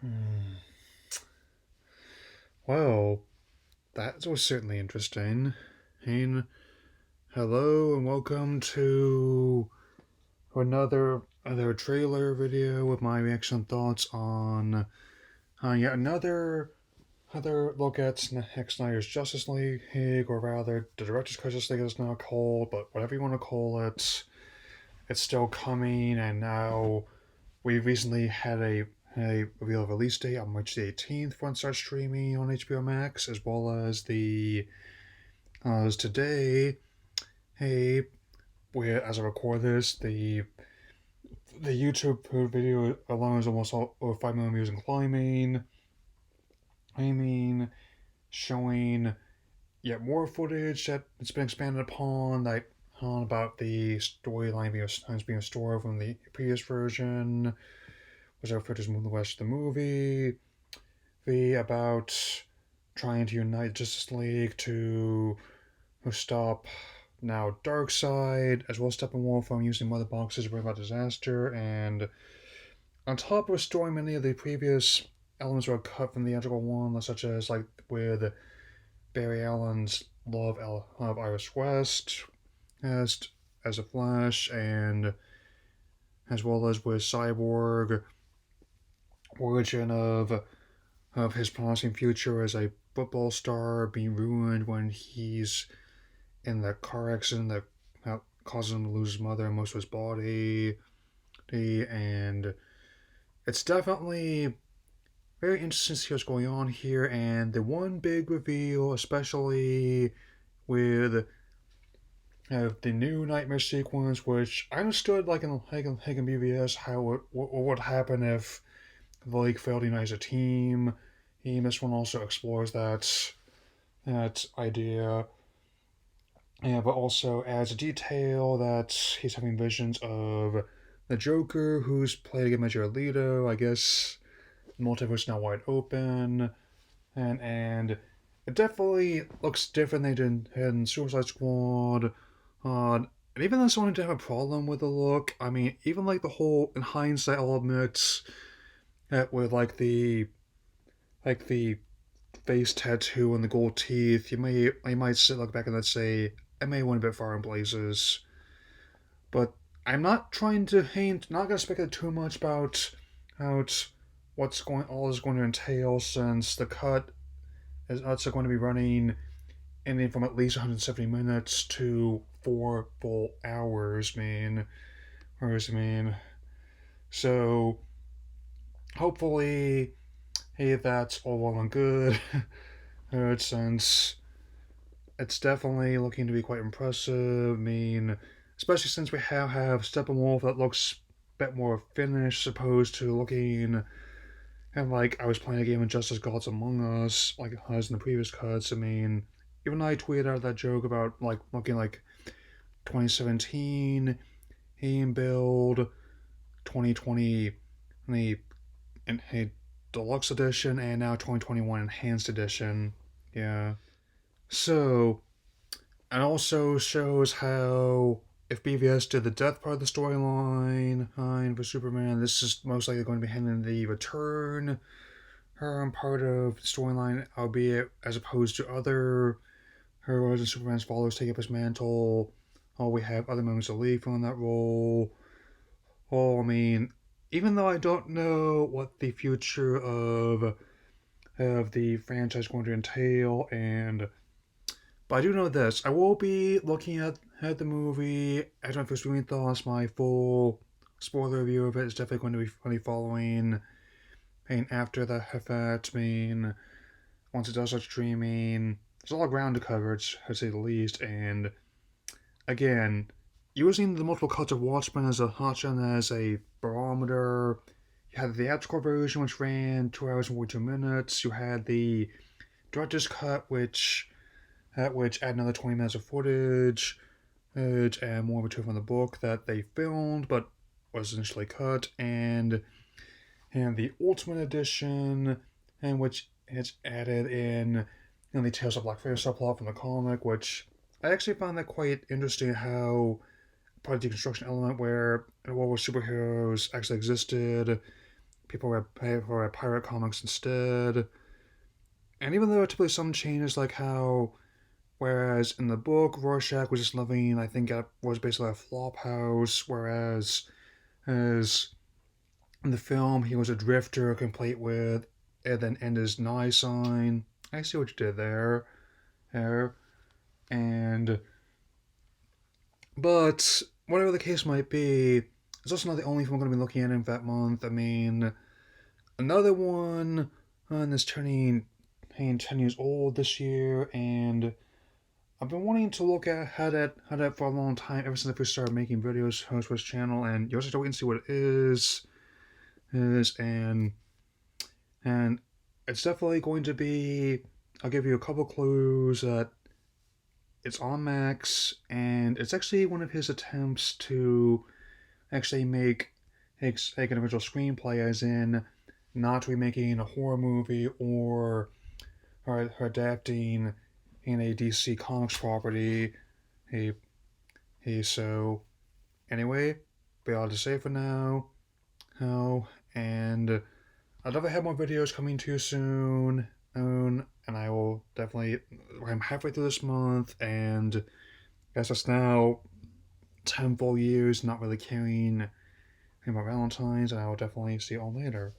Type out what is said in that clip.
Hmm. Well, that was certainly interesting. And hello and welcome to another trailer video with my reaction thoughts on yet another look at Zack Snyder's Justice League, or rather the Director's Cut Justice League as it's now called, but whatever you want to call it, it's still coming. And now we recently had a reveal release date on March the 18th when it starts streaming on HBO Max, as well as the as today. Hey, where as I record this, the YouTube video alone is almost over 5 million views and climbing. I mean, showing yet more footage that it's been expanded upon, like about the storyline being restored from the previous version, which our footage moved the rest of the movie. About trying to unite Justice League to stop now Darkseid, as well as Steppenwolf from using mother boxes to bring about disaster, and on top of restoring many of the previous elements that were cut from the theatrical one, such as like with Barry Allen's love of Iris West as as a Flash, and as well as with Cyborg origin of his promising future as a football star being ruined when he's in that car accident that causes him to lose his mother and most of his body. And it's definitely very interesting to see what's going on here. And the one big reveal, especially with the new nightmare sequence, which I understood like in BVS how what would happen if the league failed to unite as a team. This one also explores that idea, yeah, but also adds a detail that he's having visions of the Joker, who's played again by Jared Leto. I guess the multiverse now wide open, and it definitely looks different than they did in Suicide Squad. And even though someone didn't have a problem with the look, I mean, even like the whole, in hindsight, I'll admit that with like the face tattoo and the gold teeth, you might sit look back and let's say I may went a bit far in places. But I'm not trying to hint, not gonna speculate too much about what's going all is going to entail, since the cut is also going to be running anything from at least 170 minutes to 4 full hours. So hopefully, hey, that's all well and good. Since it's definitely looking to be quite impressive. Especially since we have Steppenwolf that looks a bit more finished, opposed to looking and like I was playing a game of Justice Gods Among Us, like I was in the previous cuts. Even though I tweeted out that joke about like looking like 2017 Aim Build, 2020 the a deluxe edition, and now 2021 enhanced edition. Yeah. So, and also shows how if BVS did the death part of the storyline for Superman, this is most likely going to be handling the return part of the storyline, albeit as opposed to other heroes and Superman's followers take up his mantle. Oh, we have other members of the League filling that role. Oh, even though I don't know what the future of the franchise is going to entail, and but I do know this: I will be looking at the movie as my first viewing thoughts. My full spoiler review of it is definitely going to be following. And after the fact, once it does start streaming, there's a lot of ground to cover, to say the least. And again, using the multiple cuts of Watchmen as a hotshot as a barometer. You had the theatrical version, which ran 2 hours and 42 minutes. You had the director's cut, which add another 20 minutes of footage, and more material from the book that they filmed but was initially cut, and the Ultimate Edition, and which has added in the Tales of Black Fairy subplot from the comic, which I actually found that quite interesting. How part of the deconstruction element where World War superheroes actually existed, people read pirate comics instead. And even though there are typically some changes, like how, whereas in the book, Rorschach was just living, I think, was basically a flop house, whereas as in the film, he was a drifter, complete with, and then end his nigh sign. I see what you did there. There. And, but, whatever the case might be, it's also not the only film I'm going to be looking at in that month. I mean, another one is turning 10 years old this year, and I've been wanting to look at had that for a long time, ever since I first started making videos on his channel, and you also don't wait and see what it is, and it's definitely going to be. I'll give you a couple clues that it's on Max, and it's actually one of his attempts to actually make an original screenplay, as in not remaking a horror movie or adapting in a DC Comics property. He so anyway, be all to say for now. Oh, and I'll definitely have more videos coming to you soon. And I will definitely. I'm halfway through this month, and guess it's now 10 full years not really caring about Valentine's, and I will definitely see you all later.